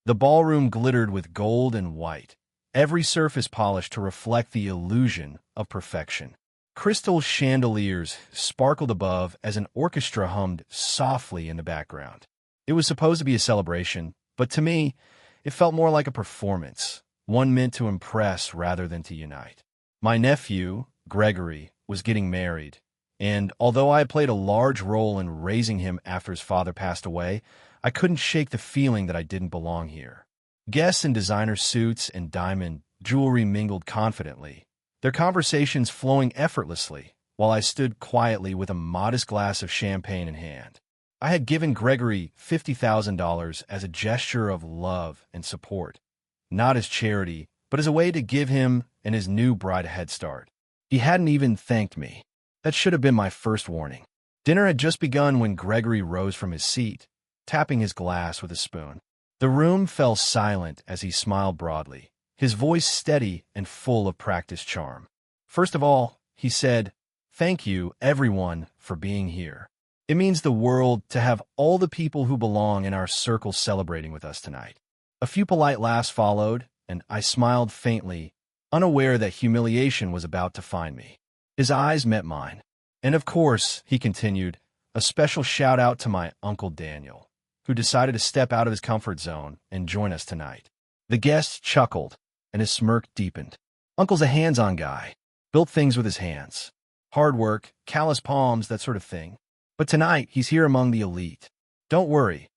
The ballroom glittered with gold and white, every surface polished to reflect the illusion of perfection. Crystal chandeliers sparkled above as an orchestra hummed softly in the background. It was supposed to be a celebration, but to me, it felt more like a performance, one meant to impress rather than to unite. My nephew, Gregory, was getting married, and although I had played a large role in raising him after his father passed away, I couldn't shake the feeling that I didn't belong here. Guests in designer suits and diamond jewelry mingled confidently, their conversations flowing effortlessly, while I stood quietly with a modest glass of champagne in hand. I had given Gregory $50,000 as a gesture of love and support, not as charity, but as a way to give him and his new bride a head start. He hadn't even thanked me. That should have been my first warning. Dinner had just begun when Gregory rose from his seat, tapping his glass with a spoon. The room fell silent as he smiled broadly, his voice steady and full of practiced charm. First of all, he said, "Thank you, everyone, for being here. It means the world to have all the people who belong in our circle celebrating with us tonight." A few polite laughs followed, and I smiled faintly, unaware that humiliation was about to find me. His eyes met mine. "And of course," he continued, "a special shout-out to my Uncle Daniel, who decided to step out of his comfort zone and join us tonight." The guest chuckled, and his smirk deepened. "Uncle's a hands-on guy. Built things with his hands. Hard work, callous palms, that sort of thing. But tonight, he's here among the elite. Don't worry.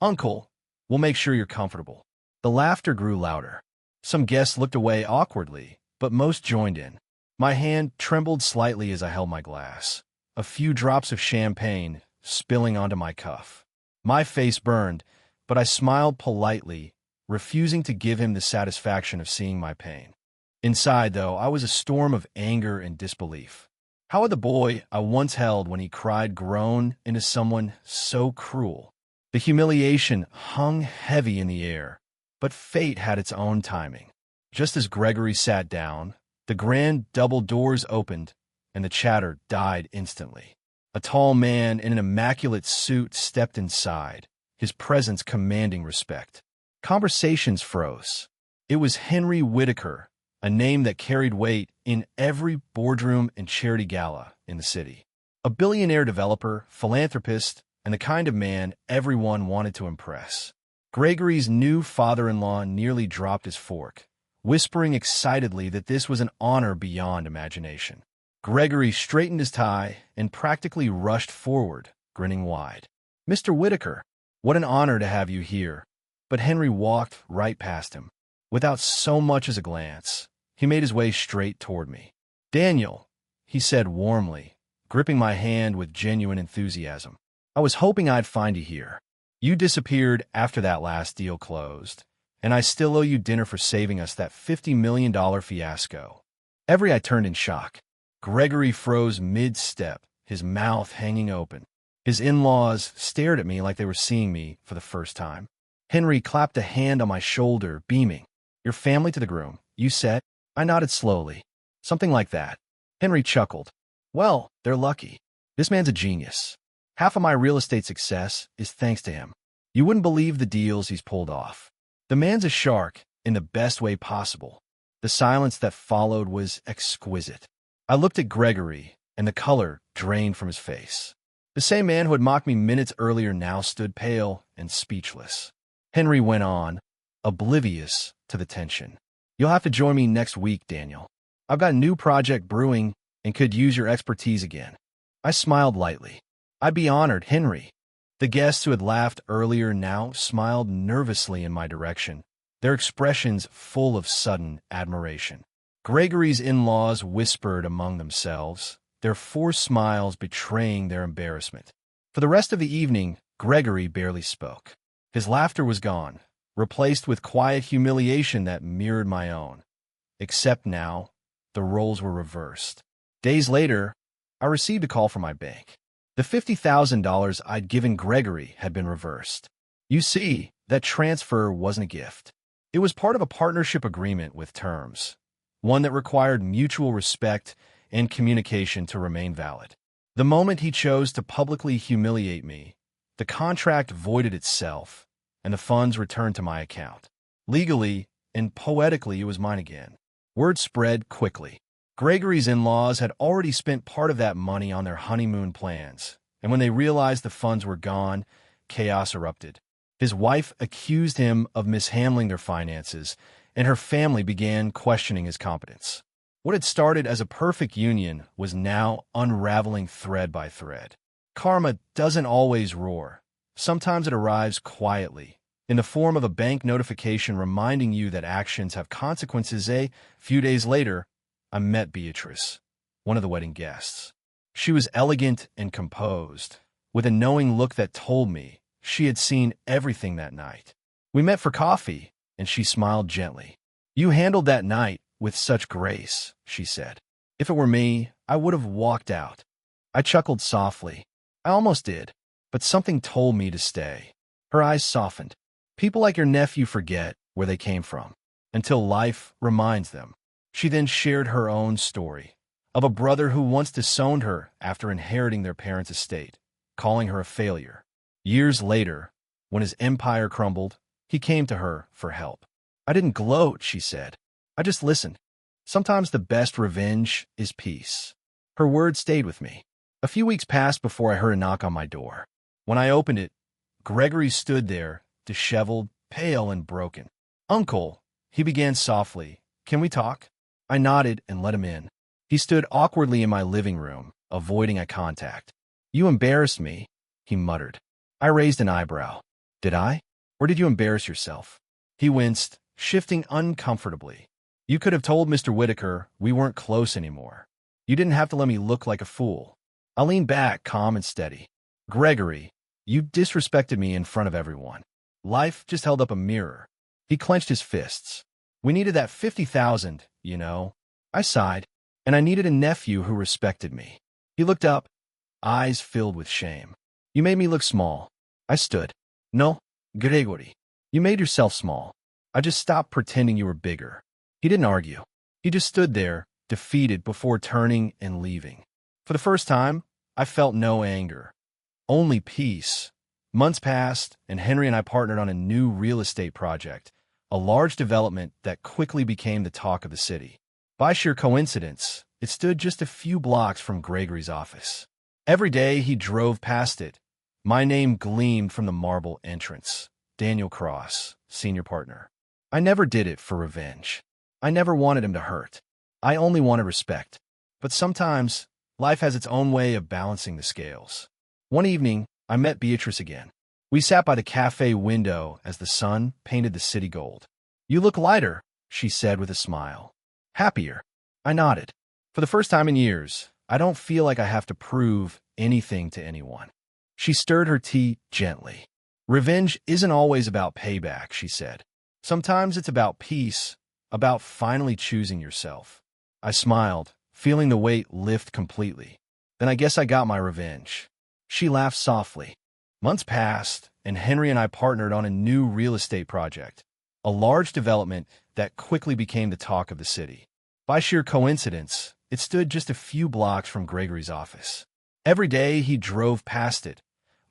Uncle, we'll make sure you're comfortable." The laughter grew louder. Some guests looked away awkwardly, but most joined in. My hand trembled slightly as I held my glass, a few drops of champagne spilling onto my cuff. My face burned, but I smiled politely, refusing to give him the satisfaction of seeing my pain. Inside, though, I was a storm of anger and disbelief. How had the boy I once held when he cried grown into someone so cruel? The humiliation hung heavy in the air, but fate had its own timing. Just as Gregory sat down, the grand double doors opened, and the chatter died instantly. A tall man in an immaculate suit stepped inside, his presence commanding respect. Conversations froze. It was Henry Whitaker, a name that carried weight in every boardroom and charity gala in the city. A billionaire developer, philanthropist, and the kind of man everyone wanted to impress. Gregory's new father-in-law nearly dropped his fork, whispering excitedly that this was an honor beyond imagination. Gregory straightened his tie and practically rushed forward, grinning wide. "Mr. Whitaker, what an honor to have you here." But Henry walked right past him. Without so much as a glance, he made his way straight toward me. "Daniel," he said warmly, gripping my hand with genuine enthusiasm. "I was hoping I'd find you here. You disappeared after that last deal closed, and I still owe you dinner for saving us that $50 million fiasco." I turned in shock. Gregory froze mid-step, his mouth hanging open. His in-laws stared at me like they were seeing me for the first time. Henry clapped a hand on my shoulder, beaming. "Your family to the groom, you said?" I nodded slowly. "Something like that." Henry chuckled. "Well, they're lucky. This man's a genius. Half of my real estate success is thanks to him. You wouldn't believe the deals he's pulled off. The man's a shark in the best way possible." The silence that followed was exquisite. I looked at Gregory, and the color drained from his face. The same man who had mocked me minutes earlier now stood pale and speechless. Henry went on, oblivious to the tension. "You'll have to join me next week, Daniel. I've got a new project brewing and could use your expertise again." I smiled lightly. "I'd be honored, Henry." The guests who had laughed earlier now smiled nervously in my direction, their expressions full of sudden admiration. Gregory's in-laws whispered among themselves, their forced smiles betraying their embarrassment. For the rest of the evening, Gregory barely spoke. His laughter was gone, replaced with quiet humiliation that mirrored my own. Except now, the roles were reversed. Days later, I received a call from my bank. The $50,000 I'd given Gregory had been reversed. You see, that transfer wasn't a gift. It was part of a partnership agreement with terms, one that required mutual respect and communication to remain valid. The moment he chose to publicly humiliate me, the contract voided itself, and the funds returned to my account. Legally and poetically, it was mine again. Word spread quickly. Gregory's in-laws had already spent part of that money on their honeymoon plans, and when they realized the funds were gone, chaos erupted. His wife accused him of mishandling their finances, and her family began questioning his competence. What had started as a perfect union was now unraveling thread by thread. Karma doesn't always roar. Sometimes it arrives quietly, in the form of a bank notification reminding you that actions have consequences. A few days later, I met Beatrice, one of the wedding guests. She was elegant and composed, with a knowing look that told me she had seen everything that night. We met for coffee, and she smiled gently. "You handled that night with such grace," she said. "If it were me, I would have walked out." I chuckled softly. I almost did, but something told me to stay. Her eyes softened. "People like your nephew forget where they came from, until life reminds them." She then shared her own story, of a brother who once disowned her after inheriting their parents' estate, calling her a failure. Years later, when his empire crumbled, he came to her for help. "I didn't gloat," she said. "I just listened. Sometimes the best revenge is peace." Her words stayed with me. A few weeks passed before I heard a knock on my door. When I opened it, Gregory stood there, disheveled, pale, and broken. "Uncle," he began softly, "can we talk?" I nodded and let him in. He stood awkwardly in my living room, avoiding eye contact. "You embarrassed me," he muttered. I raised an eyebrow. "Did I? Or did you embarrass yourself?" He winced, shifting uncomfortably. "You could have told Mr. Whitaker we weren't close anymore. You didn't have to let me look like a fool." I leaned back, calm and steady. "Gregory, you disrespected me in front of everyone. Life just held up a mirror." He clenched his fists. "We needed that 50,000, you know." I sighed, and I needed a nephew who respected me. He looked up, eyes filled with shame. "You made me look small." I stood. "No, Gregory, you made yourself small. I just stopped pretending you were bigger." He didn't argue. He just stood there, defeated, before turning and leaving. For the first time, I felt no anger, only peace. Months passed, and Henry and I partnered on a new real estate project, a large development that quickly became the talk of the city. By sheer coincidence, it stood just a few blocks from Gregory's office. Every day he drove past it, my name gleamed from the marble entrance. Daniel Cross, senior partner. I never did it for revenge. I never wanted him to hurt. I only wanted respect. But sometimes, life has its own way of balancing the scales. One evening, I met Beatrice again. We sat by the cafe window as the sun painted the city gold. "You look lighter," she said with a smile. "Happier." I nodded. "For the first time in years, I don't feel like I have to prove anything to anyone." She stirred her tea gently. "Revenge isn't always about payback," she said. "Sometimes it's about peace, about finally choosing yourself." I smiled, feeling the weight lift completely. "Then I guess I got my revenge." She laughed softly. Months passed, and Henry and I partnered on a new real estate project, a large development that quickly became the talk of the city. By sheer coincidence, it stood just a few blocks from Gregory's office. Every day he drove past it,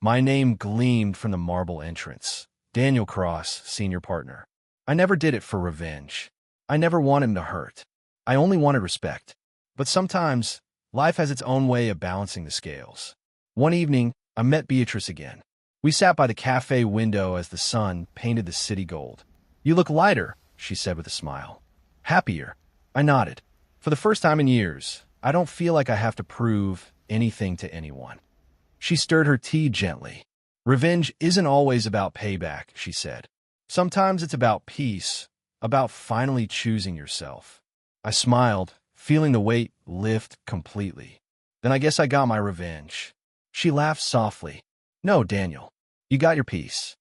my name gleamed from the marble entrance. Daniel Cross, senior partner. I never did it for revenge. I never wanted him to hurt. I only wanted respect. But sometimes, life has its own way of balancing the scales. One evening, I met Beatrice again. We sat by the cafe window as the sun painted the city gold. "You look lighter," she said with a smile. "Happier." I nodded. "For the first time in years, I don't feel like I have to prove anything to anyone." She stirred her tea gently. "Revenge isn't always about payback," she said. "Sometimes it's about peace, about finally choosing yourself." I smiled, feeling the weight lift completely. "Then I guess I got my revenge." She laughed softly. "No, Daniel, you got your peace."